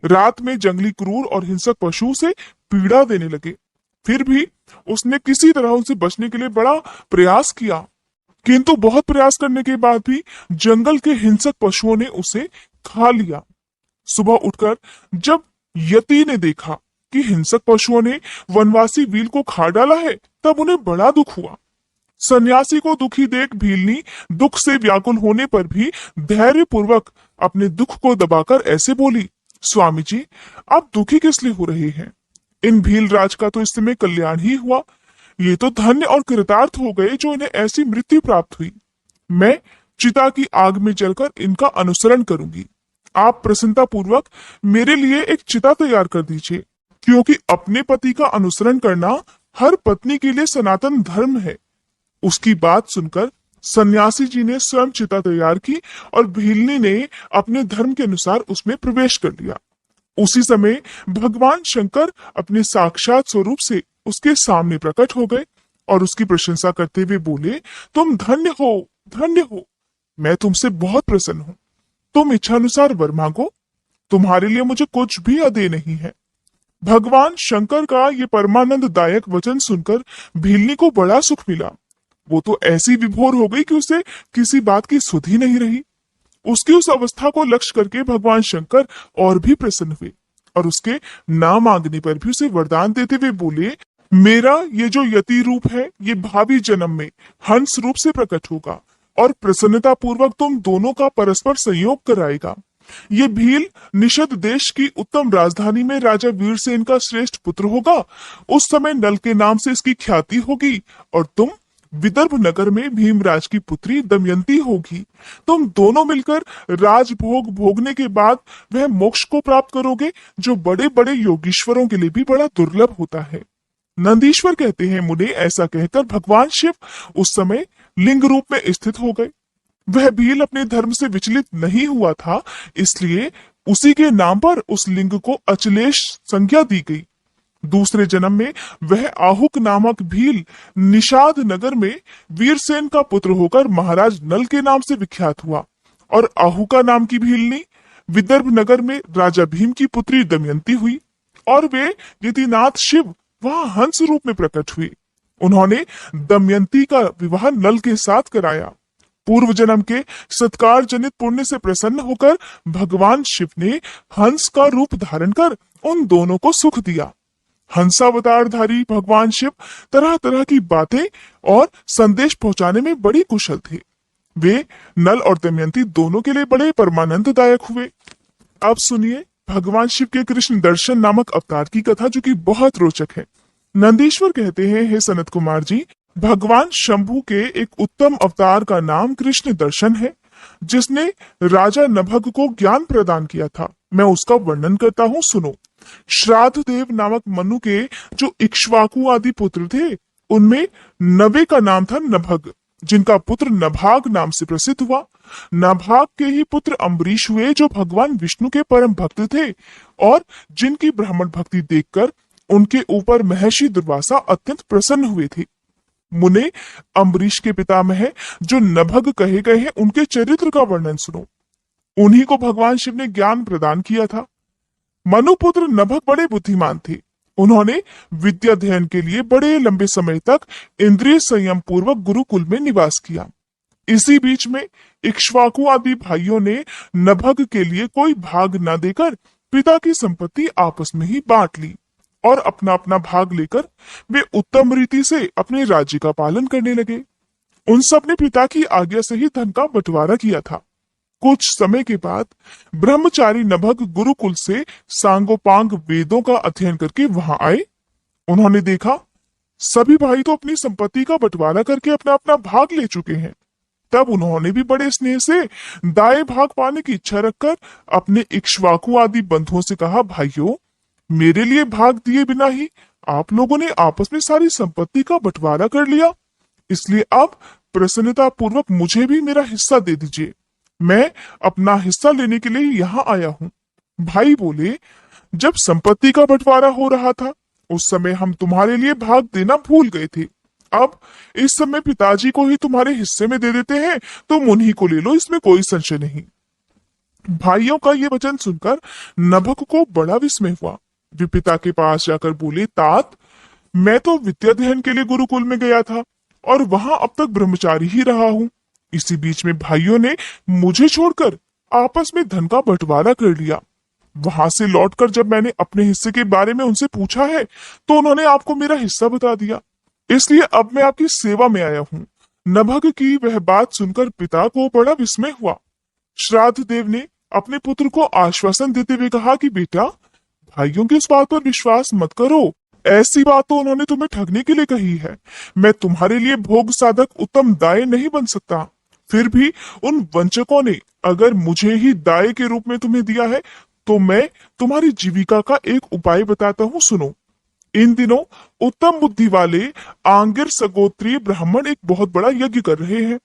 रात में जंगली क्रूर और हिंसक पशु से पीड़ा देने लगे। फिर भी उसने किसी तरह उनसे बचने के लिए बड़ा प्रयास किया, किंतु बहुत प्रयास करने के बाद भी जंगल के हिंसक पशुओं ने उसे खा लिया। सुबह उठकर जब यति ने देखा कि हिंसक पशुओं ने वनवासी भील को खा डाला है, तब उन्हें बड़ा दुख हुआ। सन्यासी को दुखी देख भीलनी दुख से व्याकुल होने पर भी धैर्य पूर्वक अपने दुख को दबाकर ऐसे बोली, स्वामी जी, आप दुखी किस लिए हो रहे हैं? इन भील राज का तो इस समय कल्याण ही हुआ। ये तो धन्य और कृतार्थ हो गए जो इन्हें ऐसी मृत्यु प्राप्त हुई। मैं चिता की आग में जलकर इनका अनुसरण करूंगी। आप प्रसन्नता पूर्वक मेरे लिए एक चिता तैयार कर दीजिए, क्योंकि अपने पति का अनुसरण करना हर पत्नी के लिए सनातन धर्म है। उसकी बात सुनकर सन्यासी जी ने स्वयं चिता तैयार की और भीलनी ने अपने धर्म के अनुसार उसमें प्रवेश कर लिया। उसी समय भगवान शंकर अपने साक्षात स्वरूप से उसके सामने प्रकट हो गए और उसकी प्रशंसा करते हुए बोले, तुम धन्य हो, धन्य हो। मैं तुमसे बहुत प्रसन्न हूं। तुम इच्छानुसार वर मांगो, तुम्हारे लिए मुझे कुछ भी अदेय नहीं है। भगवान शंकर का ये परमानंद दायक वचन सुनकर भीलनी को बड़ा सुख मिला। वो तो ऐसी विभोर हो गई कि उसे किसी बात की सुध ही नहीं रही। उसकी उस अवस्था को लक्ष्य करके भगवान शंकर और भी प्रसन्न हुए और उसके ना मांगने पर भी उसे वरदान देते हुए बोले, मेरा ये जो यति रूप है ये भावी जन्म में हंस रूप से प्रकट होगा और प्रसन्नता पूर्वक तुम दोनों का परस्पर संयोग कराएगा। ये भील निषद देश की उत्तम राजधानी में राजा वीरसेन का श्रेष्ठ पुत्र होगा। उस समय नल के नाम से इसकी ख्याति होगी और तुम विदर्भ नगर में भीमराज की पुत्री दमयंती होगी। तुम दोनों मिलकर राजभोग भोगने के बाद वह मोक्ष को प्राप्त करोगे, जो बड़े बड़े योगीश्वरों के लिए भी बड़ा दुर्लभ होता है। नंदीश्वर कहते हैं, मुने, ऐसा कहकर भगवान शिव उस समय लिंग रूप में स्थित हो गए। वह भील अपने धर्म से विचलित नहीं हुआ था, इसलिए उसी के नाम पर उस लिंग को अचलेश संज्ञा दी गई। दूसरे जन्म में वह आहुक नामक भील निषाद नगर में वीरसेन का पुत्र होकर महाराज नल के नाम से विख्यात हुआ और आहुका नाम की भीलनी विदर्भ नगर में राजा भीम की पुत्री दमयंती हुई और वे यतिनाथ शिव वहां हंस रूप में प्रकट हुए। उन्होंने दमयंती का विवाह नल के साथ कराया। पूर्व जन्म के सत्कार जनित पुण्य से प्रसन्न होकर भगवान शिव ने हंस का रूप धारण कर उन दोनों को सुख दिया। हंसावतारधारी भगवान शिव तरह तरह की बातें और संदेश पहुंचाने में बड़ी कुशल थे। वे नल और दमयंती दोनों के लिए बड़े परमानंददायक हुए। अब सुनिए भगवान शिव के कृष्ण दर्शन नामक अवतार की कथा, जो कि बहुत रोचक है। नंदीश्वर कहते हैं, हे सनत कुमार जी, भगवान शंभु के एक उत्तम अवतार का नाम कृष्ण दर्शन है, जिसने राजा नभग को ज्ञान प्रदान किया था। मैं उसका वर्णन करता हूँ, सुनो। श्राद्ध देव नामक मनु के जो इक्ष्वाकु आदि पुत्र थे, उनमें नवे का नाम था नभग, जिनका पुत्र नभाग नाम से प्रसिद्ध हुआ। नभाग के ही पुत्र अम्बरीश हुए, जो भगवान विष्णु के परम भक्त थे और जिनकी ब्राह्मण भक्ति देखकर उनके ऊपर महर्षि दुर्वासा अत्यंत प्रसन्न हुए थे। मुने, अम्बरीश के पितामह जो नभग कहे गए हैं, उनके चरित्र का वर्णन सुनो। उन्हीं को भगवान शिव ने ज्ञान प्रदान किया था। मनुपुत्र नभग बड़े बुद्धिमान थे। उन्होंने विद्या अध्ययन के लिए बड़े लंबे समय तक इंद्रिय संयम पूर्वक गुरुकुल में निवास किया। इसी बीच में इक्ष्वाकु आदि भाइयों ने नभग के लिए कोई भाग न देकर पिता की संपत्ति आपस में ही बांट ली और अपना अपना भाग लेकर वे उत्तम रीति से अपने राज्य का पालन करने लगे। उन सब ने पिता की आज्ञा से ही धन का बंटवारा किया था। कुछ समय के बाद ब्रह्मचारी नभग गुरुकुल से सांगोपांग वेदों का अध्ययन करके वहां आए। उन्होंने देखा सभी भाई तो अपनी संपत्ति का बंटवारा करके अपना अपना भाग ले चुके हैं। तब उन्होंने भी बड़े स्नेह से दाएं भाग पाने की इच्छा रखकर अपने इक्ष्वाकु आदि बंधुओं से कहा, भाइयों, मेरे लिए भाग दिए बिना ही आप लोगों ने आपस में सारी संपत्ति का बंटवारा कर लिया, इसलिए अब प्रसन्नता पूर्वक मुझे भी मेरा हिस्सा दे दीजिए। मैं अपना हिस्सा लेने के लिए यहाँ आया हूँ। भाई बोले, जब संपत्ति का बंटवारा हो रहा था उस समय हम तुम्हारे लिए भाग देना भूल गए थे। अब इस समय पिताजी को ही तुम्हारे हिस्से में दे देते हैं, तुम उन्हीं को ले लो, इसमें कोई संशय नहीं। भाइयों का ये वचन सुनकर नभक को बड़ा विस्मय हुआ। वे पिता के पास जाकर बोले, तात, मैं तो विद्याध्ययन के लिए गुरुकुल में गया था और वहां अब तक ब्रह्मचारी ही रहा हूं। इसी बीच में भाइयों ने मुझे छोड़कर आपस में धन का बंटवारा कर लिया। वहां से लौटकर जब मैंने अपने हिस्से के बारे में उनसे पूछा है तो उन्होंने आपको मेरा हिस्सा बता दिया। इसलिए अब मैं आपकी सेवा में आया हूँ। नभग की वह बात सुनकर पिता को बड़ा विस्मय हुआ। श्राद्ध देव ने अपने पुत्र को आश्वासन देते हुए कहा कि बेटा, भाइयों की उस बात पर विश्वास मत करो। ऐसी बात तो उन्होंने तुम्हें ठगने के लिए कही है। मैं तुम्हारे लिए भोग साधक उत्तम दाय नहीं बन सकता। फिर भी उन वंचकों ने अगर मुझे ही दाय के रूप में तुम्हें दिया है तो मैं तुम्हारी जीविका का एक उपाय बताता हूँ, सुनो। इन दिनों उत्तम बुद्धि वाले आंगिर सगोत्रीय ब्राह्मण एक बहुत बड़ा यज्ञ कर रहे हैं।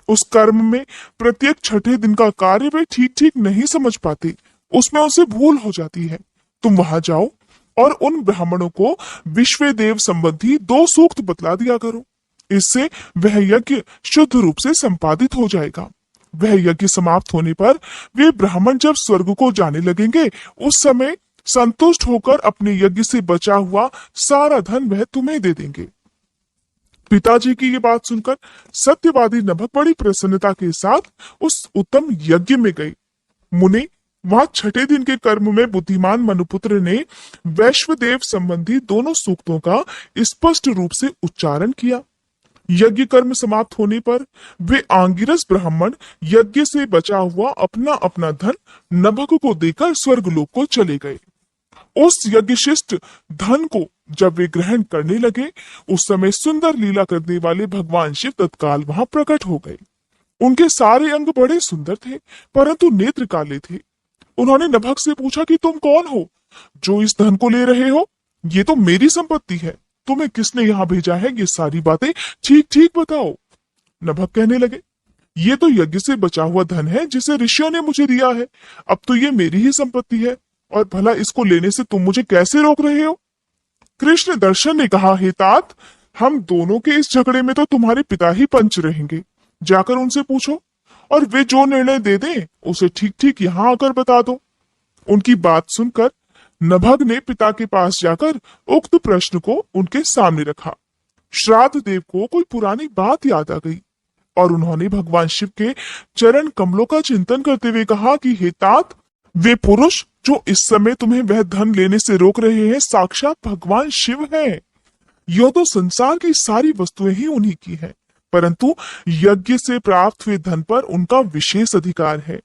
उस कर्म में प्रत्येक छठे दिन का कार्य वे ठीक ठीक नहीं समझ पाते, उसमें उनसे भूल हो जाती है। तुम वहां जाओ और उन ब्राह्मणों को विश्व देव संबंधी 2 सूक्त बतला दिया करो। इससे वह यज्ञ शुद्ध रूप से संपादित हो जाएगा। वह यज्ञ समाप्त होने पर वे ब्राह्मण जब स्वर्ग को जाने लगेंगे, उस समय संतुष्ट होकर अपने यज्ञ से बचा हुआ सारा धन वह तुम्हें दे देंगे। पिताजी की ये बात सुनकर सत्यवादी नभक बड़ी प्रसन्नता के साथ उस उत्तम यज्ञ में गए। मुनि, वहां छठे दिन के कर्म में बुद्धिमान मनुपुत्र ने वैश्वदेव संबंधी दोनों सूक्तों का स्पष्ट रूप से उच्चारण किया। यज्ञ कर्म समाप्त होने पर वे आंगिरस ब्राह्मण यज्ञ से बचा हुआ अपना अपना धन नभक को देकर स्वर्गलोक को चले गए। उस यज्ञशिष्ट धन को जब वे ग्रहण करने लगे, उस समय सुंदर लीला करने वाले भगवान शिव तत्काल वहां प्रकट हो गए। उनके सारे अंग बड़े सुंदर थे, परंतु नेत्र काले थे। उन्होंने नभक से पूछा कि तुम कौन हो जो इस धन को ले रहे हो? ये तो मेरी संपत्ति है। तुम्हें किसने यहाँ भेजा है? ये सारी बातें ठीक ठीक बताओ। नभक कहने लगे, ये तो यज्ञ से बचा हुआ धन है जिसे ऋषियों ने मुझे दिया है। अब तो ये मेरी ही संपत्ति है और भला इसको लेने से तुम मुझे कैसे रोक रहे हो? कृष्ण दर्शन ने कहा, हे तात, हम दोनों के इस झगड़े में तो तुम्हारे पिता ही पंच रहेंगे। जाकर उनसे पूछो और वे जो निर्णय दे दें उसे ठीक ठीक यहाँ आकर बता दो। उनकी बात सुनकर नभग ने पिता के पास जाकर उक्त प्रश्न को उनके सामने रखा। श्राद्ध देव को कोई पुरानी बात याद आ गई और उन्होंने भगवान शिव के चरण कमलों का चिंतन करते हुए कहा कि हे तात, वे पुरुष जो इस समय तुम्हें वह धन लेने से रोक रहे हैं साक्षात भगवान शिव हैं। यो तो संसार की सारी वस्तुएं ही उन्हीं की हैं, परंतु यज्ञ से प्राप्त हुए धन पर उनका विशेष अधिकार है।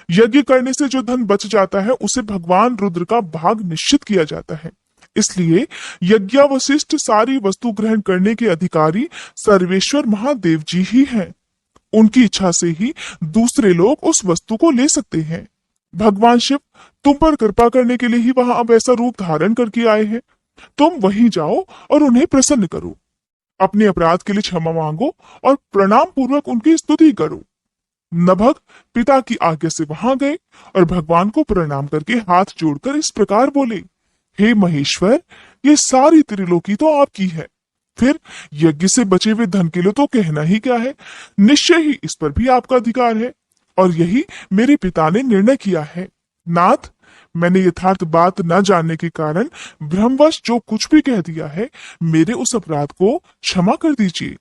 यज्ञ करने से जो धन बच जाता है उसे भगवान रुद्र का भाग निश्चित किया जाता है। इसलिए यज्ञावशिष्ट सारी वस्तु ग्रहण करने के अधिकारी सर्वेश्वर महादेव जी ही हैं। उनकी इच्छा से ही दूसरे लोग उस वस्तु को ले सकते हैं। भगवान शिव तुम पर कृपा करने के लिए ही वहां अब ऐसा रूप धारण करके आए हैं। तुम वहीं जाओ और उन्हें प्रसन्न करो। अपने अपराध के लिए क्षमा मांगो और प्रणाम पूर्वक उनकी स्तुति करो। नभग पिता की आज्ञा से वहां गए और भगवान को प्रणाम करके हाथ जोड़कर इस प्रकार बोले, हे महेश्वर, ये सारी त्रिलोकी तो आपकी है। फिर यज्ञ से बचे हुए धन के लिए तो कहना ही क्या है, निश्चय ही इस पर भी आपका अधिकार है और यही मेरे पिता ने निर्णय किया है। नाथ, मैंने यथार्थ बात न जानने के कारण भ्रमवश जो कुछ भी कह दिया है, मेरे उस अपराध को क्षमा कर दीजिए।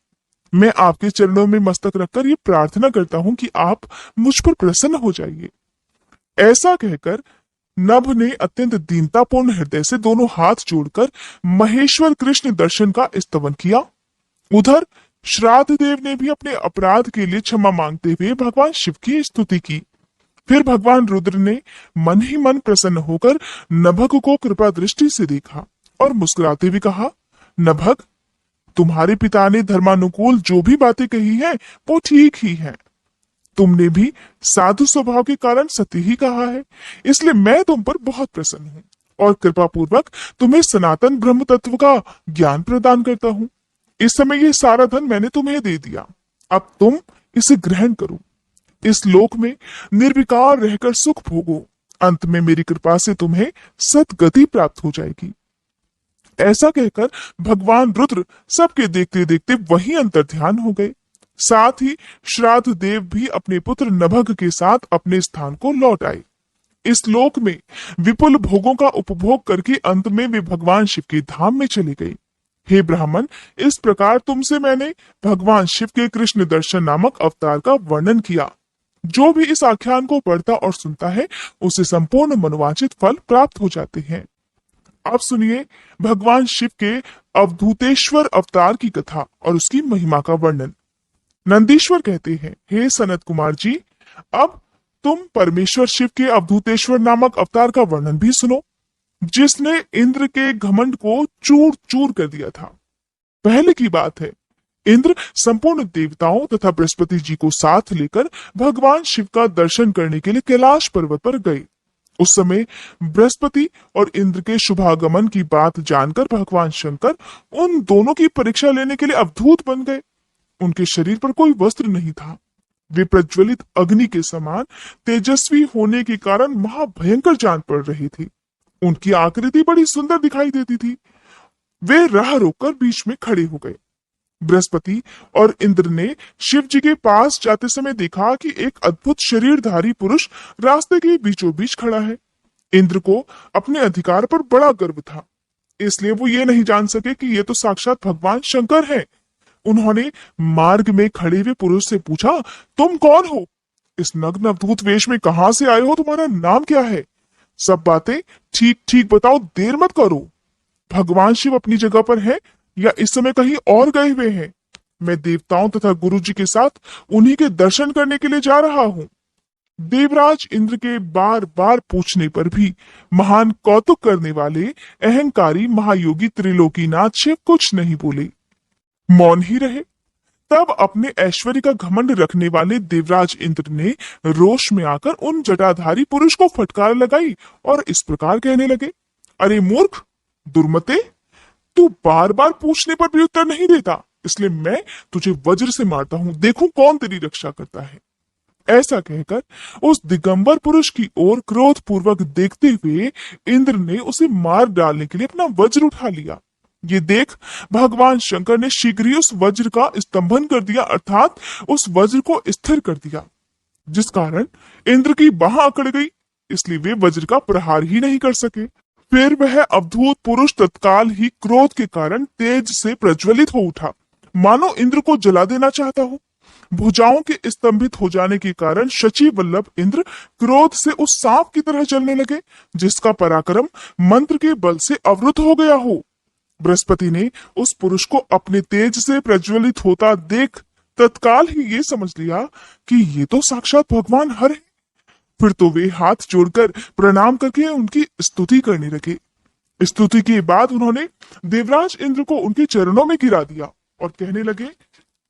मैं आपके चरणों में मस्तक रखकर ये प्रार्थना करता हूँ कि आप मुझ पर प्रसन्न हो जाइए। ऐसा कहकर नभ ने अत्यंत दीनतापूर्ण हृदय से दोनों हाथ जोड़कर महेश्वर कृष्ण दर्शन का स्तवन किया। उधर श्राद्ध देव ने भी अपने अपराध के लिए क्षमा मांगते हुए भगवान शिव की स्तुति की। फिर भगवान रुद्र ने मन ही मन प्रसन्न होकर नभग को कृपा दृष्टि से देखा और मुस्कुराते हुए कहा, नभग, तुम्हारे पिता ने धर्मानुकूल जो भी बातें कही हैं वो ठीक ही हैं। तुमने भी साधु स्वभाव के कारण सत्य ही कहा है, इसलिए मैं तुम पर बहुत प्रसन्न हूँ और कृपा पूर्वक तुम्हें सनातन ब्रह्म तत्व का ज्ञान प्रदान करता हूँ। इस समय ये सारा धन मैंने तुम्हें दे दिया, अब तुम इसे ग्रहण करो। इस लोक में निर्विकार रहकर सुख भोगो। अंत में मेरी कृपा से तुम्हें सद्गति प्राप्त हो जाएगी। ऐसा कहकर भगवान रुद्र सबके देखते देखते वहीं अंतर ध्यान हो गए। साथ ही श्राद्ध देव भी अपने पुत्र नभग के साथ अपने स्थान को लौट आए। इस लोक में विपुल भोगों का उपभोग करके अंत में वे भगवान शिव के धाम में चले गए। हे ब्राह्मण, इस प्रकार तुमसे मैंने भगवान शिव के कृष्ण दर्शन नामक अवतार का वर्णन किया। जो भी इस आख्यान को पढ़ता और सुनता है उसे संपूर्ण मनोवांछित फल प्राप्त हो जाते हैं। अब सुनिए भगवान शिव के अवधूतेश्वर अवतार की कथा और उसकी महिमा का वर्णन। नंदीश्वर कहते हैं, हे सनत कुमार जी, अब तुम परमेश्वर शिव के अवधूतेश्वर नामक अवतार का वर्णन भी सुनो, जिसने इंद्र के घमंड को चूर चूर कर दिया था। पहले की बात है, इंद्र संपूर्ण देवताओं तथा बृहस्पति जी को साथ लेकर भगवान शिव का दर्शन करने के लिए कैलाश पर्वत पर गए। उस समय बृहस्पति और इंद्र के शुभागमन की बात जानकर भगवान शंकर उन दोनों की परीक्षा लेने के लिए अवधूत बन गए। उनके शरीर पर कोई वस्त्र नहीं था। वे प्रज्वलित अग्नि के समान तेजस्वी होने के कारण महाभयंकर जान पड़ रही थी। उनकी आकृति बड़ी सुंदर दिखाई देती थी। वे राह रोककर बीच में खड़े हो गए। बृहस्पति और इंद्र ने शिव जी के पास जाते समय देखा कि एक अद्भुत शरीरधारी पुरुष रास्ते के बीचों बीच खड़ा है। इंद्र को अपने अधिकार पर बड़ा गर्व था, इसलिए वो ये नहीं जान सके कि ये तो साक्षात भगवान शंकर हैं। उन्होंने मार्ग में खड़े हुए पुरुष से पूछा, तुम कौन हो? इस नग्न अवधूत वेश में कहां से आए हो? तुम्हारा नाम क्या है? सब बातें ठीक ठीक बताओ, देर मत करो। भगवान शिव अपनी जगह पर है या इस समय कहीं और गए हुए हैं? मैं देवताओं तथा गुरु जी के साथ उन्हीं के दर्शन करने के लिए जा रहा हूँ। देवराज इंद्र के बार बार पूछने पर भी महान कौतुक करने वाले अहंकारी महायोगी त्रिलोकीनाथ शिव कुछ नहीं बोले, मौन ही रहे। तब अपने ऐश्वर्य का घमंड रखने वाले देवराज इंद्र ने रोष में आकर उन जटाधारी पुरुष को फटकार लगाई और इस प्रकार कहने लगे, अरे मूर्ख, दुर्मते, तू बार बार पूछने पर भी उत्तर नहीं देता, इसलिए मैं तुझे वज्र से मारता हूं, देखूं कौन तेरी रक्षा करता है। ऐसा कहकर उस दिगंबर पुरुष की ओर क्रोध पूर्वक देखते हुए इंद्र ने उसे मार डालने के लिए अपना वज्र उठा लिया। ये देख भगवान शंकर ने शीघ्र ही उस वज्र का स्तंभन कर दिया, अर्थात उस वज्र को स्थिर कर दिया, जिस कारण इंद्र की बाह अकड़ गई, इसलिए वे वज्र का प्रहार ही नहीं कर सके। फिर वह अवधूत पुरुष तत्काल ही क्रोध के कारण तेज से प्रज्वलित हो उठा, मानो इंद्र को जला देना चाहता हो। भुजाओं के स्तंभित हो जाने के कारण शची वल्लभ इंद्र क्रोध से उस सांप की तरह चलने लगे, जिसका पराक्रम मंत्र के बल से अवरुद्ध हो गया हो। बृहस्पति ने उस पुरुष को अपने तेज से प्रज्वलित होता देख तत्काल ही ये समझ लिया कि ये तो साक्षात भगवान हर है। फिर तो वे हाथ जोड़कर प्रणाम करके उनकी स्तुति करने लगे। स्तुति के बाद उन्होंने देवराज इंद्र को उनके चरणों में गिरा दिया और कहने लगे,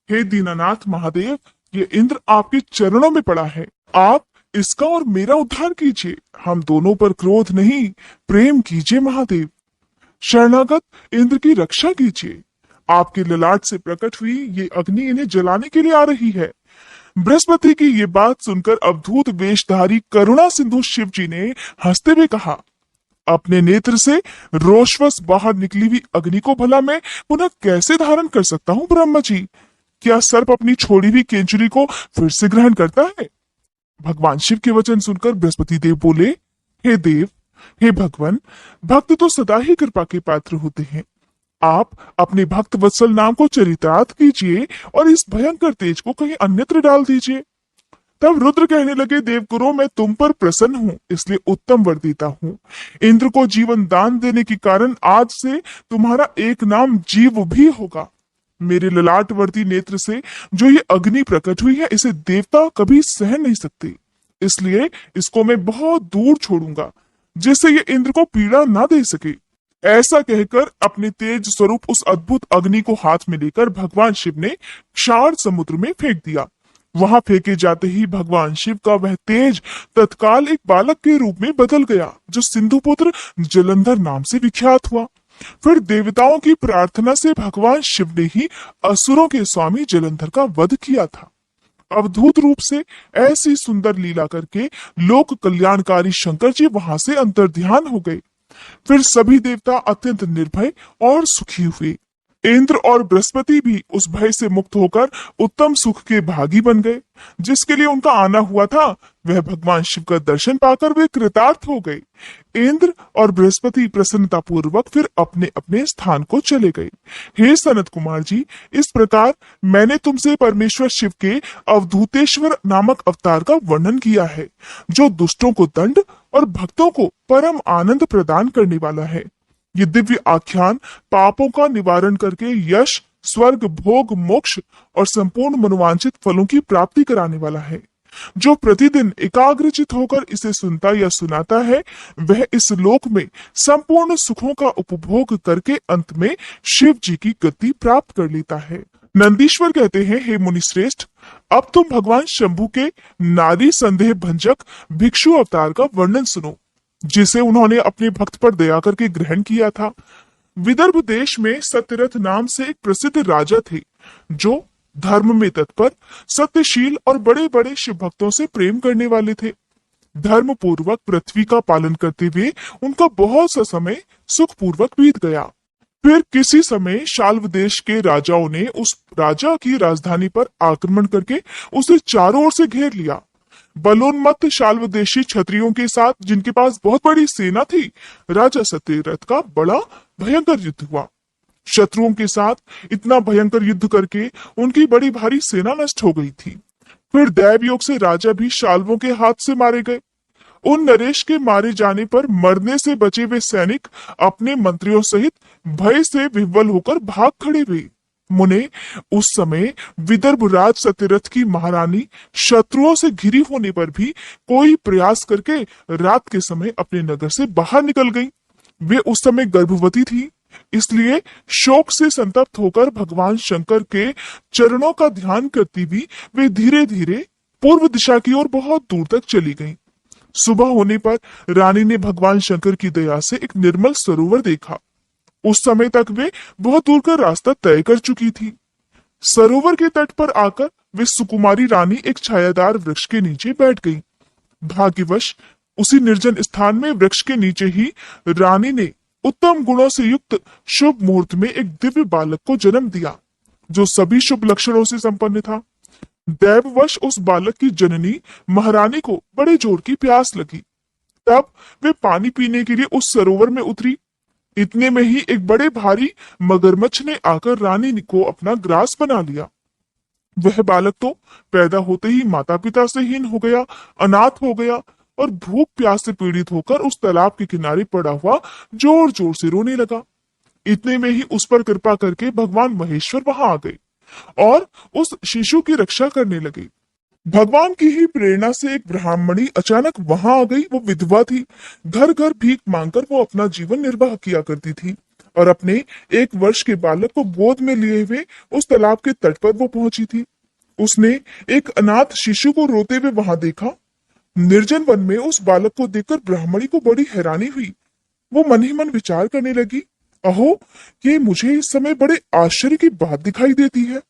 हे दीनानाथ महादेव, ये इंद्र आपके चरणों में पड़ा है, आप इसका और मेरा उद्धार कीजिए। हम दोनों पर क्रोध नहीं, प्रेम कीजिए महादेव। शरणागत इंद्र की रक्षा कीजिए। आपके ललाट से प्रकट हुई ये अग्नि इन्हें जलाने के लिए आ रही है। बृहस्पति की ये बात सुनकर अवधूत वेशधारी करुणा सिंधु शिव जी ने हंसते हुए कहा, अपने नेत्र से रोषवश बाहर निकली हुई अग्नि को भला मैं पुनः कैसे धारण कर सकता हूँ ब्रह्म जी? क्या सर्प अपनी छोड़ी हुई केंचुरी को फिर से ग्रहण करता है? भगवान शिव के वचन सुनकर बृहस्पति देव बोले, हे देव, हे भगवान, भक्त तो सदा ही कृपा के पात्र होते हैं। आप अपने भक्त वत्सल नाम को चरितार्थ कीजिए और इस भयंकर तेज को कहीं अन्यत्र डाल दीजिए। तब रुद्र कहने लगे, देवगुरु, मैं तुम पर प्रसन्न हूँ, इसलिए उत्तम वर देता हूँ। इंद्र को जीवन दान देने के कारण आज से तुम्हारा एक नाम जीव भी होगा। मेरे ललाटवर्ती नेत्र से जो ये अग्नि प्रकट हुई है, इसे देवता कभी सहन नहीं सकते, इसलिए इसको मैं बहुत दूर छोड़ूंगा, जिससे ये इंद्र को पीड़ा ना दे सके। ऐसा कहकर अपने तेज स्वरूप उस अद्भुत अग्नि को हाथ में लेकर भगवान शिव ने क्षार समुद्र में फेंक दिया। वहां फेंके जाते ही भगवान शिव का वह तेज तत्काल एक बालक के रूप में बदल गया, जो सिंधुपुत्र जलंधर नाम से विख्यात हुआ। फिर देवताओं की प्रार्थना से भगवान शिव ने ही असुरों के स्वामी जलंधर का वध किया था। अवधूत रूप से ऐसी सुंदर लीला करके लोक कल्याणकारी शंकर जी वहां से अंतर्ध्यान हो गए। फिर सभी देवता अत्यंत निर्भय और सुखी हुए। इंद्र और बृहस्पति भी उस भय से मुक्त होकर उत्तम सुख के भागी बन गए। जिसके लिए उनका आना हुआ था, वह भगवान शिव का दर्शन पाकर वे कृतार्थ हो गए। इंद्र और बृहस्पति प्रसन्नता पूर्वक फिर अपने अपने स्थान को चले गए। हे सनत कुमार जी, इस प्रकार मैंने तुमसे परमेश्वर शिव के अवधूतेश्वर नामक अवतार का वर्णन किया है, जो दुष्टों को दंड और भक्तों को परम आनंद प्रदान करने वाला है। ये दिव्य आख्यान पापों का निवारण करके यश, स्वर्ग, भोग, मोक्ष और संपूर्ण मनोवांछित फलों की प्राप्ति कराने वाला है। जो प्रतिदिन एकाग्रचित होकर इसे सुनता या सुनाता है, वह इस लोक में संपूर्ण सुखों का उपभोग करके अंत में शिव जी की गति प्राप्त कर लेता है। नंदीश्वर कहते हैं, हे मुनि श्रेष्ठ, अब तुम भगवान शंभु के नारी संदेह भंजक भिक्षु अवतार का वर्णन सुनो, जिसे उन्होंने अपने भक्त पर दया करके ग्रहण किया था। विदर्भ देश में सत्यरथ नाम से एक प्रसिद्ध राजा थे, जो धर्म में तत्पर, सत्यशील और बड़े बड़े शिव भक्तों से प्रेम करने वाले थे। धर्म पूर्वक पृथ्वी का पालन करते हुए उनका बहुत सा समय सुखपूर्वक बीत गया। फिर किसी समय शाल्व देश के राजाओं ने उस राजा की राजधानी पर आक्रमण करके उसे चारों ओर से घेर लिया। बलोन्मत्त शाल्व देशी क्षत्रियों के साथ, जिनके पास बहुत बड़ी सेना थी, राजा सत्यरथ का बड़ा भयंकर युद्ध हुआ। शत्रुओं के साथ इतना भयंकर युद्ध करके उनकी बड़ी भारी सेना नष्ट हो गई थी। फिर दैव योग से राजा भी शाल्वों के हाथ से मारे गए। उन नरेश के मारे जाने पर मरने से बचे हुए सैनिक अपने मंत्रियों सहित भय से विह्वल होकर भाग खड़े हुए। मुने, उस समय विदर्भ राज सत्यरथ की महारानी शत्रुओं से घिरी होने पर भी कोई प्रयास करके रात के समय अपने नगर से बाहर निकल गई। वे उस समय गर्भवती थी, इसलिए शोक से संतप्त होकर भगवान शंकर के चरणों का ध्यान करती हुई वे धीरे धीरे पूर्व दिशा की ओर बहुत दूर तक चली गईं। सुबह होने पर रानी ने भगवान शंकर की दया से एक निर्मल सरोवर देखा। उस समय तक वे बहुत दूर का रास्ता तय कर चुकी थी। सरोवर के तट पर आकर वे सुकुमारी रानी एक छायादार वृक्ष के नीचे बैठ गई। भाग्यवश उसी निर्जन स्थान में वृक्ष के नीचे ही रानी ने उत्तम गुणों से युक्त शुभ मुहूर्त में एक दिव्य बालक को जन्म दिया, जो सभी शुभ लक्षणों से संपन्न था। दैववश उस बालक की जननी महारानी को बड़े जोर की प्यास लगी। तब वे पानी पीने के लिए उस सरोवर में उतरी। इतने में ही एक बड़े भारी मगरमच्छ ने आकर रानी को अपना ग्रास बना लिया। वह बालक तो पैदा होते ही माता पिता से हीन हो गया, अनाथ हो गया और भूख प्यास से पीड़ित होकर उस तालाब के किनारे पड़ा हुआ जोर जोर से रोने लगा। इतने में ही उस पर कृपा करके भगवान महेश्वर वहां आ गए और उस शिशु की रक्षा करने लगे। भगवान की ही प्रेरणा से एक ब्राह्मणी अचानक वहां आ गई। वो विधवा थी। घर घर भीख मांगकर वो अपना जीवन निर्वाह किया करती थी और अपने 1 वर्ष के बालक को गोद में लिए हुए उस तालाब के तट पर वो पहुंची थी। उसने एक अनाथ शिशु को रोते हुए वहां देखा। निर्जन वन में उस बालक को देखकर ब्राह्मणी को बड़ी हैरानी हुई। वो मन ही मन विचार करने लगी, अहो, ये मुझे इस समय बड़े आश्चर्य की बात दिखाई देती है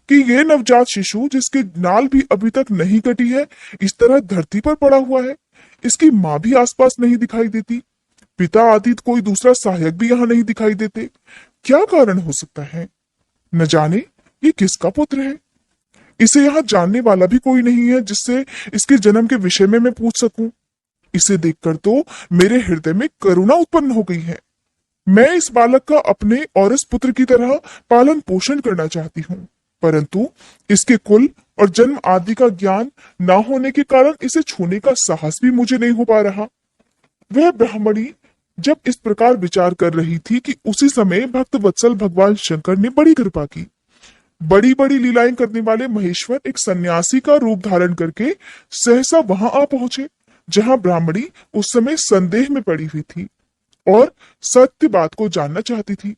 कि ये नवजात शिशु, जिसके नाल भी अभी तक नहीं कटी है, इस तरह धरती पर पड़ा हुआ है। इसकी माँ भी आसपास नहीं दिखाई देती। पिता आदि कोई दूसरा सहायक भी यहाँ नहीं दिखाई देते। क्या कारण हो सकता है? न जाने ये किसका पुत्र है। इसे यहाँ जानने वाला भी कोई नहीं है जिससे इसके जन्म के विषय में मैं पूछ सकूं। इसे देखकर तो मेरे हृदय में करुणा उत्पन्न हो गई है। मैं इस बालक का अपने और इस पुत्र की तरह पालन पोषण करना चाहती हूँ, परंतु इसके कुल और जन्म आदि का ज्ञान न होने के कारण इसे छूने का साहस भी मुझे नहीं हो पा रहा। वह ब्राह्मणी जब इस प्रकार विचार कर रही थी कि उसी समय भक्त वत्सल भगवान शंकर ने बड़ी कृपा की। बड़ी बड़ी लीलाएं करने वाले महेश्वर एक सन्यासी का रूप धारण करके सहसा वहां आ पहुंचे, जहां ब्राह्मणी उस समय संदेह में पड़ी हुई थी और सत्य बात को जानना चाहती थी।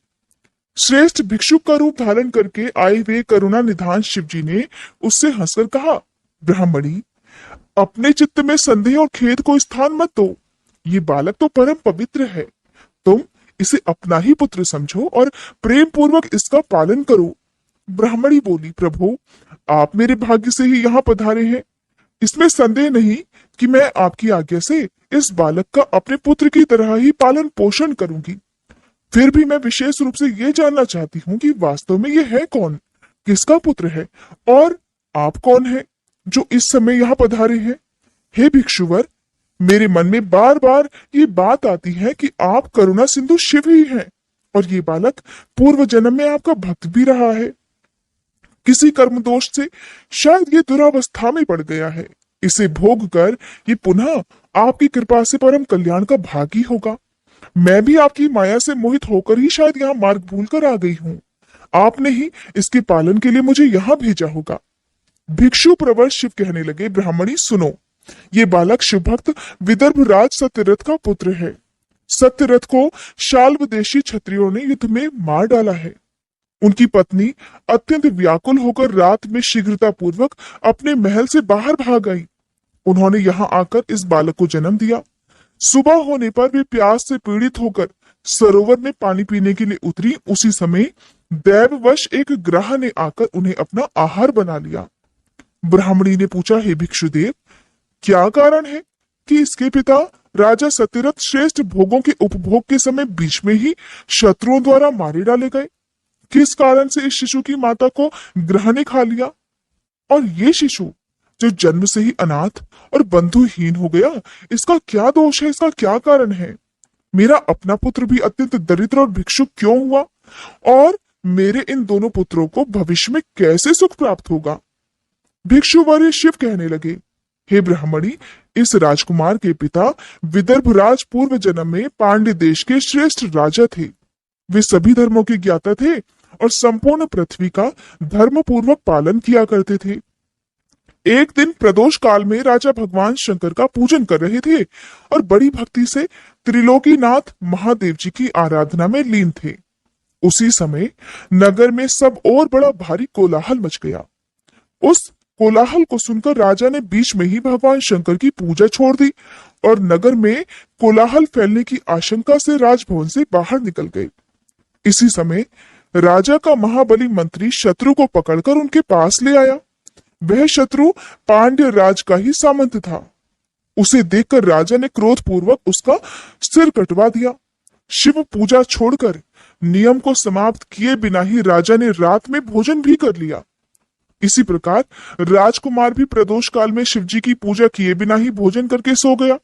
श्रेष्ठ भिक्षुक का रूप धारण करके आए हुए करुणा निधान शिव जी ने उससे हंसकर कहा, ब्राह्मणी, अपने चित्त में संदेह और खेद को स्थान मत दो। ये बालक तो परम पवित्र है। तुम इसे अपना ही पुत्र समझो और प्रेम पूर्वक इसका पालन करो। ब्राह्मणी बोली, प्रभु, आप मेरे भाग्य से ही यहाँ पधारे हैं। इसमें संदेह नहीं कि मैं आपकी आज्ञा से इस बालक का अपने पुत्र की तरह ही पालन पोषण करूंगी। फिर भी मैं विशेष रूप से ये जानना चाहती हूँ कि वास्तव में ये है कौन, किसका पुत्र है, और आप कौन है जो इस समय यहाँ पधारे हैं? हे भिक्षुवर, मेरे मन में बार बार ये बात आती है कि आप करुणा सिंधु शिव ही हैं, और ये बालक पूर्व जन्म में आपका भक्त भी रहा है। किसी कर्म दोष से शायद ये दुरावस्था में पड़ गया है। इसे भोग कर ये पुनः आपकी कृपा से परम कल्याण का भागी होगा। मैं भी आपकी माया से मोहित होकर ही शायद यहाँ मार्ग भूल कर आ गई हूँ। आपने ही इसके पालन के लिए मुझे यहाँ भेजा होगा। भिक्षु प्रवर शिव कहने लगे, ब्राह्मणी सुनो, ये बालक शिवभक्त विदर्भ राज सत्यरथ का पुत्र है। सत्यरथ को शाल्व देशी क्षत्रियों ने युद्ध में मार डाला है। उनकी पत्नी अत्यंत व्याकुल होकर रात में शीघ्रता पूर्वक अपने महल से बाहर भाग आई। उन्होंने यहाँ आकर इस बालक को जन्म दिया। सुबह होने पर वे प्यास से पीड़ित होकर सरोवर में पानी पीने के लिए उतरी। उसी समय दैववश एक ग्रह ने आकर उन्हें अपना आहार बना लिया। ब्राह्मणी ने पूछा, हे भिक्षुदेव, क्या कारण है कि इसके पिता राजा सत्यरथ श्रेष्ठ भोगों के उपभोग के समय बीच में ही शत्रुओं द्वारा मारे डाले गए? किस कारण से इस शिशु की माता को ग्रह ने खा लिया? और ये शिशु जो जन्म से ही अनाथ और बंधुहीन हो गया, इसका क्या दोष है, इसका क्या कारण है? मेरा अपना पुत्र भी अत्यंत दरिद्र और भिक्षुक क्यों हुआ, और मेरे इन दोनों पुत्रों को भविष्य में कैसे सुख प्राप्त होगा? भिक्षुवर्य शिव कहने लगे, हे ब्राह्मणी, इस राजकुमार के पिता विदर्भ राज पूर्व जन्म में पांड्य देश के श्रेष्ठ राजा थे। वे सभी धर्मों के ज्ञाता थे और संपूर्ण पृथ्वी का धर्म पूर्वक पालन किया करते थे। एक दिन प्रदोष काल में राजा भगवान शंकर का पूजन कर रहे थे और बड़ी भक्ति से त्रिलोकीनाथ महादेव जी की आराधना में लीन थे। उसी समय नगर में सब और बड़ा भारी कोलाहल मच गया। उस कोलाहल को सुनकर राजा ने बीच में ही भगवान शंकर की पूजा छोड़ दी और नगर में कोलाहल फैलने की आशंका से राजभवन से बाहर निकल गए। इसी समय राजा का महाबली मंत्री शत्रु को पकड़कर उनके पास ले आया। वह शत्रु पांड्य राज का ही सामंत था। उसे देखकर राजा ने क्रोधपूर्वक उसका सिर कटवा दिया। शिव पूजा छोड़कर नियम को समाप्त किए बिना ही राजा ने रात में भोजन भी कर लिया। इसी प्रकार राजकुमार भी प्रदोष काल में शिवजी की पूजा किए बिना ही भोजन करके सो गया।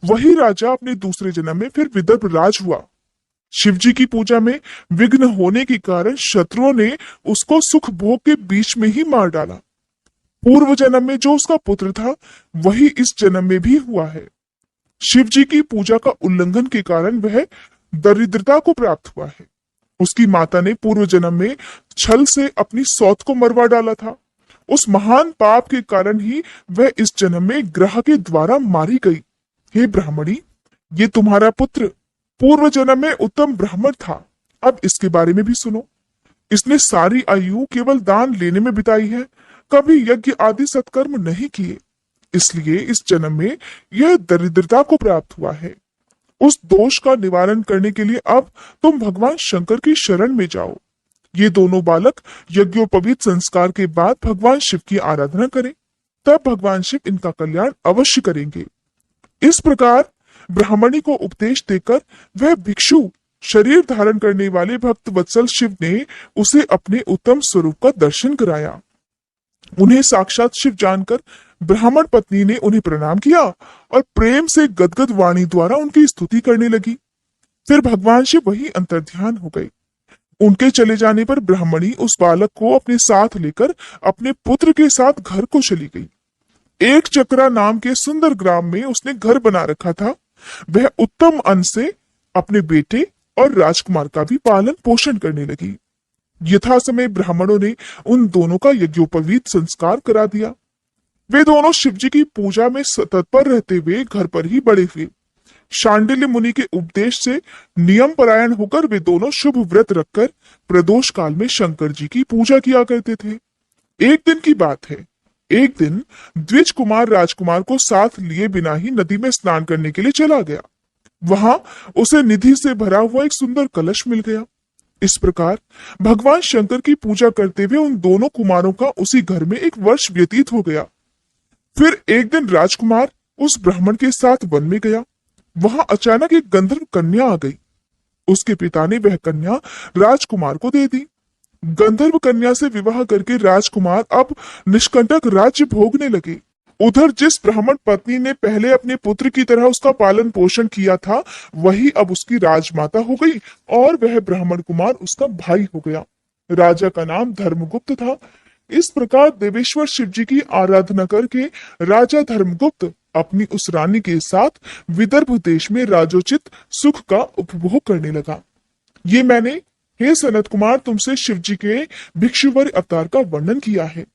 वही राजा अपने दूसरे जन्म में फिर विदर्भ राज हुआ। शिवजी की पूजा में विघ्न होने के कारण शत्रुओं ने उसको सुख भोग के बीच में ही मार डाला। पूर्व जन्म में जो उसका पुत्र था, वही इस जन्म में भी हुआ है। शिवजी की पूजा का उल्लंघन के कारण वह दरिद्रता को प्राप्त हुआ है। उसकी माता ने पूर्व जन्म में छल से अपनी सौत को मरवा डाला था। उस महान पाप के कारण ही वह इस जन्म में ग्रह के द्वारा मारी गई। हे ब्राह्मणी, ये तुम्हारा पुत्र पूर्व जन्म में उत्तम ब्राह्मण था। अब इसके बारे में भी सुनो। इसने सारी आयु केवल दान लेने में बिताई है, कभी यज्ञ आदि सत्कर्म नहीं किए, इसलिए इस जन्म में यह दरिद्रता को प्राप्त हुआ है। उस दोष का निवारण करने के लिए अब तुम भगवान शंकर की शरण में जाओ। ये दोनों बालक यज्ञोपवीत संस्कार के बाद भगवान शिव की आराधना करें, तब भगवान शिव इनका कल्याण अवश्य करेंगे। इस प्रकार ब्राह्मणी को उपदेश देकर वह भिक्षु शरीर धारण करने वाले भक्त वत्सल शिव ने उसे अपने उत्तम स्वरूप का दर्शन कराया। उन्हें साक्षात शिव जानकर ब्राह्मण पत्नी ने उन्हें प्रणाम किया और प्रेम से गदगद वाणी द्वारा उनकी स्तुति करने लगी। फिर भगवान शिव वही अंतर्ध्यान हो गए। उनके चले जाने पर ब्राह्मणी उस बालक को अपने साथ लेकर अपने पुत्र के साथ घर को चली गई। एक चक्रा नाम के सुंदर ग्राम में उसने घर बना रखा था। वह उत्तम अन्न से अपने बेटे और राजकुमार का भी पालन पोषण करने लगी। यथा समय ब्राह्मणों ने उन दोनों का यज्ञोपवीत संस्कार करा दिया। वे दोनों शिवजी की पूजा में तत्पर रहते हुए घर पर ही बड़े हुए। शांडिल्य मुनि के उपदेश से नियम परायण होकर वे दोनों शुभ व्रत रखकर प्रदोष काल में शंकर जी की पूजा किया करते थे। एक दिन की बात है, एक दिन द्विज कुमार राजकुमार को साथ लिए बिना ही नदी में स्नान करने के लिए चला गया। वहां उसे निधि से भरा हुआ एक सुंदर कलश मिल गया। इस प्रकार भगवान शंकर की पूजा करते हुए उन दोनों कुमारों का उसी घर में एक वर्ष व्यतीत हो गया। फिर एक दिन राजकुमार उस ब्राह्मण के साथ वन में गया। वहां अचानक एक गंधर्व कन्या आ गई। उसके पिता ने वह कन्या राजकुमार को दे दी। गंधर्व कन्या से विवाह करके राजकुमार अब निष्कंटक राज्य भोगने लगे। उधर जिस ब्राह्मण पत्नी ने पहले अपने पुत्र की तरह उसका पालन पोषण किया था, वही अब उसकी राजमाता हो गई और वह ब्राह्मण कुमार उसका भाई हो गया। राजा का नाम धर्मगुप्त था। इस प्रकार देवेश्वर शिव जी की आराधना करके राजा धर्मगुप्त अपनी उस रानी के साथ विदर्भ देश में राजोचित सुख का उपभोग करने लगा। ये मैंने, हे सनत कुमार, तुमसे शिव जी के भिक्षुवर अवतार का वर्णन किया है,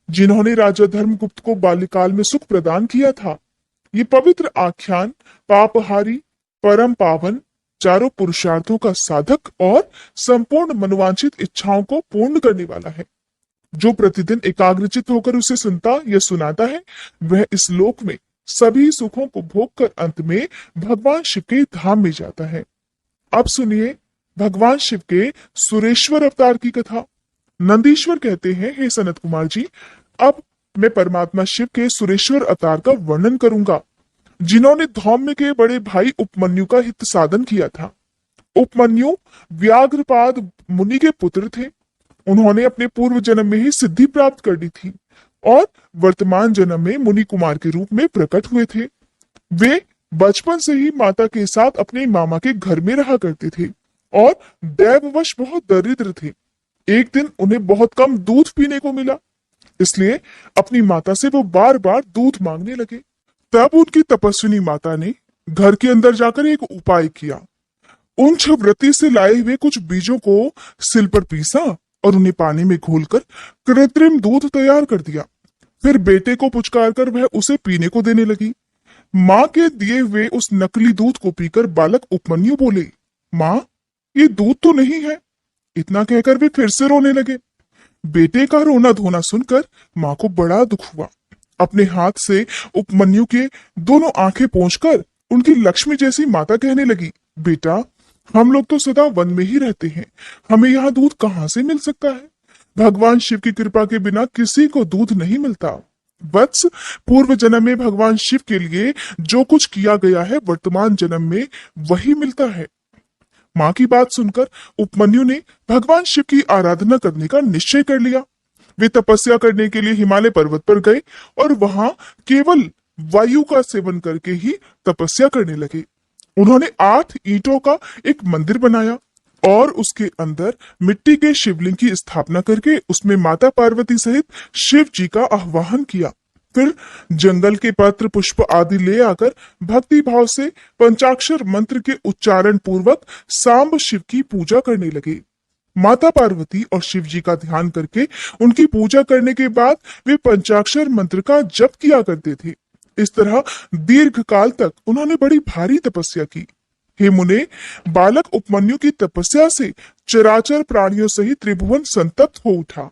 जिन्होंने राजा धर्मगुप्त को बाल्यकाल में सुख प्रदान किया था। ये पवित्र आख्यान पापहारी, परम पावन, चारों पुरुषार्थों का साधक और संपूर्ण मनोवांछित इच्छाओं को पूर्ण करने वाला है। जो प्रतिदिन एकाग्रचित होकर उसे सुनता या सुनाता है, वह इस लोक में सभी सुखों को भोग कर अंत में भगवान शिव के धाम में जाता है। अब सुनिए भगवान शिव के सुरेश्वर अवतार की कथा। नंदीश्वर कहते हैं, हे सनत कुमार जी, अब मैं परमात्मा शिव के सुरेश्वर अवतार का वर्णन करूंगा, जिन्होंने धौम्य के बड़े भाई उपमन्यु का हित साधन किया था। उपमन्यु व्याघ्रपाद मुनि के पुत्र थे। उन्होंने अपने पूर्व जन्म में ही सिद्धि प्राप्त कर ली थी और वर्तमान जन्म में मुनि कुमार के रूप में प्रकट हुए थे। वे बचपन से ही माता के साथ अपने मामा के घर में रहा करते थे और दैववश बहुत दरिद्र थे। एक दिन उन्हें बहुत कम दूध पीने को मिला, इसलिए अपनी माता से वो बार बार दूध मांगने लगे। तब उनकी तपस्विनी माता ने घर के अंदर जाकर एक उपाय किया। उन छवृत्ति से लाए हुए कुछ बीजों को सिल पर पीसा और उन्हें पानी में घोलकर कृत्रिम दूध तैयार कर दिया। फिर बेटे को पुचकार कर वह उसे पीने को देने लगी। माँ के दिए हुए उस नकली दूध को पीकर बालक उपमन्यु बोले, माँ, ये दूध तो नहीं है। इतना कहकर वे फिर से रोने लगे। बेटे का रोना धोना सुनकर माँ को बड़ा दुख हुआ। अपने हाथ से उपमन्यु के दोनों आंखें पोंछकर उनकी लक्ष्मी जैसी माता कहने लगी, बेटा, हम लोग तो सदा वन में ही रहते हैं, हमें यहाँ दूध कहाँ से मिल सकता है? भगवान शिव की कृपा के बिना किसी को दूध नहीं मिलता। वत्स, पूर्व जन्म में भगवान शिव के लिए जो कुछ किया गया है, वर्तमान जन्म में वही मिलता है। माँ की बात सुनकर उपमन्यु ने भगवान शिव की आराधना करने का निश्चय कर लिया। वे तपस्या करने के लिए हिमालय पर्वत पर गए और वहां केवल वायु का सेवन करके ही तपस्या करने लगे। उन्होंने 8 ईंटों का एक मंदिर बनाया और उसके अंदर मिट्टी के शिवलिंग की स्थापना करके उसमें माता पार्वती सहित शिव जी का आह्वान किया। फिर जंगल के पत्र पुष्प आदि ले आकर भक्ति भाव से पंचाक्षर मंत्र के उच्चारण पूर्वक सांब शिव की पूजा करने लगे। माता पार्वती और शिव जी का ध्यान करके उनकी पूजा करने के बाद वे पंचाक्षर मंत्र का जप किया करते थे। इस तरह दीर्घ काल तक उन्होंने बड़ी भारी तपस्या की। हे मुने, बालक उपमन्यु की तपस्या से चराचर प्राणियों सहित त्रिभुवन संतप्त हो उठा।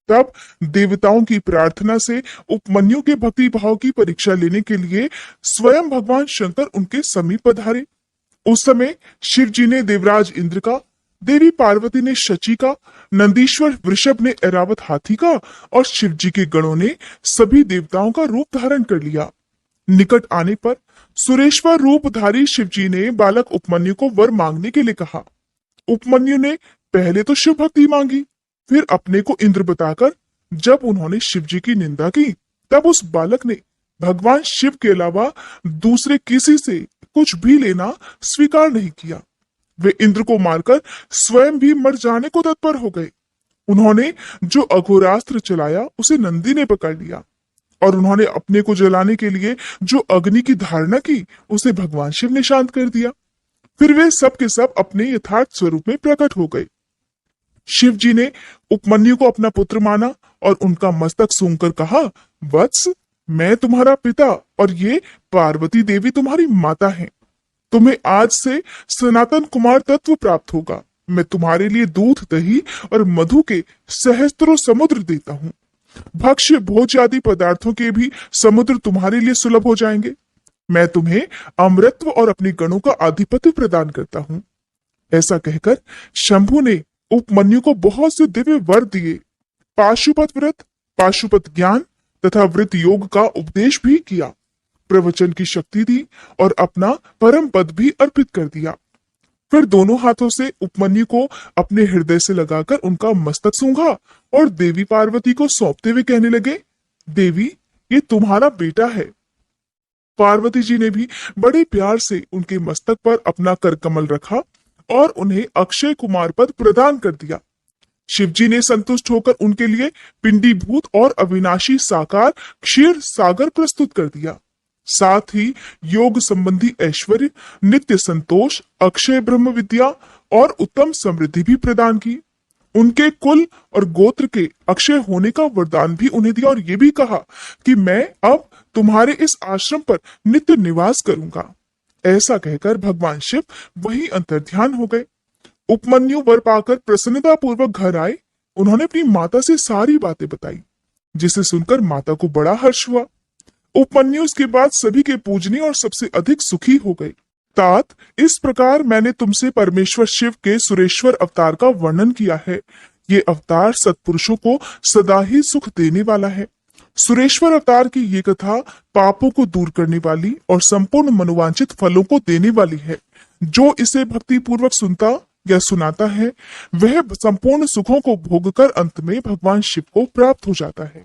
तब देवताओं की प्रार्थना से उपमन्यु के भक्ति भाव की परीक्षा लेने के लिए स्वयं भगवान शंकर उनके समीप पधारे। उस समय शिव जी ने देवराज इंद्र का, देवी पार्वती ने शची का, नंदीश्वर वृषभ ने ऐरावत हाथी का और शिव जी के गणों ने सभी देवताओं का रूप धारण कर लिया। निकट आने पर सुरेश्वर रूपधारी शिव जी ने बालक उपमन्यु को वर मांगने के लिए कहा। उपमन्यु ने पहले तो शिव भक्ति मांगी, फिर अपने को इंद्र बताकर जब उन्होंने शिव जी की निंदा की, तब उस बालक ने भगवान शिव के अलावा दूसरे किसी से कुछ भी लेना स्वीकार नहीं किया। वे इंद्र को मारकर स्वयं भी मर जाने को तत्पर हो गए। उन्होंने जो अघोरास्त्र चलाया उसे नंदी ने पकड़ लिया और उन्होंने अपने को जलाने के लिए जो अग्नि की धारणा की उसे भगवान शिव ने शांत कर दिया। फिर वे सब के सब अपने यथार्थ स्वरूप में प्रकट हो गए। शिव जी ने उपमन्यु को अपना पुत्र माना और उनका मस्तक सूंघकर कहा, वत्स, मैं तुम्हारा पिता और ये पार्वती देवी तुम्हारी माता हैं। तुम्हें आज से सनातन कुमार तत्व प्राप्त होगा। मैं तुम्हारे लिए दूध, दही और मधु के सहस्त्रों समुद्र देता हूँ। भक्ष्य भोज्य आदि पदार्थों के भी समुद्र तुम्हारे लिए सुलभ हो जाएंगे। मैं तुम्हें अमृतत्व और अपने गणों का आधिपत्य प्रदान करता हूँ। ऐसा कहकर शंभु ने उपमन्यु को बहुत से दिव्य वर दिए। पाशुपत व्रत, पाशुपत ज्ञान तथा व्रत योग का उपदेश भी किया, प्रवचन की शक्ति दी और अपना परम पद भी अर्पित कर दिया। फिर दोनों हाथों से उपमन्यु को अपने हृदय से लगाकर उनका मस्तक सूंघा और देवी पार्वती को सौंपते हुए कहने लगे, देवी ये तुम्हारा बेटा है। पार्वती जी ने भी बड़े प्यार से उनके मस्तक पर अपना कर कमल रखा और उन्हें अक्षय कुमार पद प्रदान कर दिया। शिवजी ने संतुष्ट होकर उनके लिए पिंडीभूत और अविनाशी साकार क्षीर सागर प्रस्तुत कर दिया। साथ ही योग संबंधी ऐश्वर्य, नित्य संतोष, अक्षय ब्रह्म विद्या और उत्तम समृद्धि भी प्रदान की। उनके कुल और गोत्र के अक्षय होने का वरदान भी उन्हें दिया और ये भी कहा कि मैं अब तुम्हारे इस आश्रम पर नित्य निवास करूंगा। ऐसा कहकर भगवान शिव वही अंतर्ध्यान हो गए। उपमन्यु वर पाकर प्रसन्नता पूर्वक घर आए। उन्होंने अपनी माता से सारी बातें बताई, जिसे सुनकर माता को बड़ा हर्ष हुआ। उपमन्यु इसके बाद सभी के पूजनीय और सबसे अधिक सुखी हो गए। तात, इस प्रकार मैंने तुमसे परमेश्वर शिव के सुरेश्वर अवतार का वर्णन किया है। ये अवतार सत्पुरुषों को सदा ही सुख देने वाला है। सुरेश्वर अवतार की ये कथा पापों को दूर करने वाली और संपूर्ण मनोवांछित फलों को देने वाली है। जो इसे भक्ति पूर्वक सुनता या सुनाता है, वह संपूर्ण सुखों को भोगकर अंत में भगवान शिव को प्राप्त हो जाता है।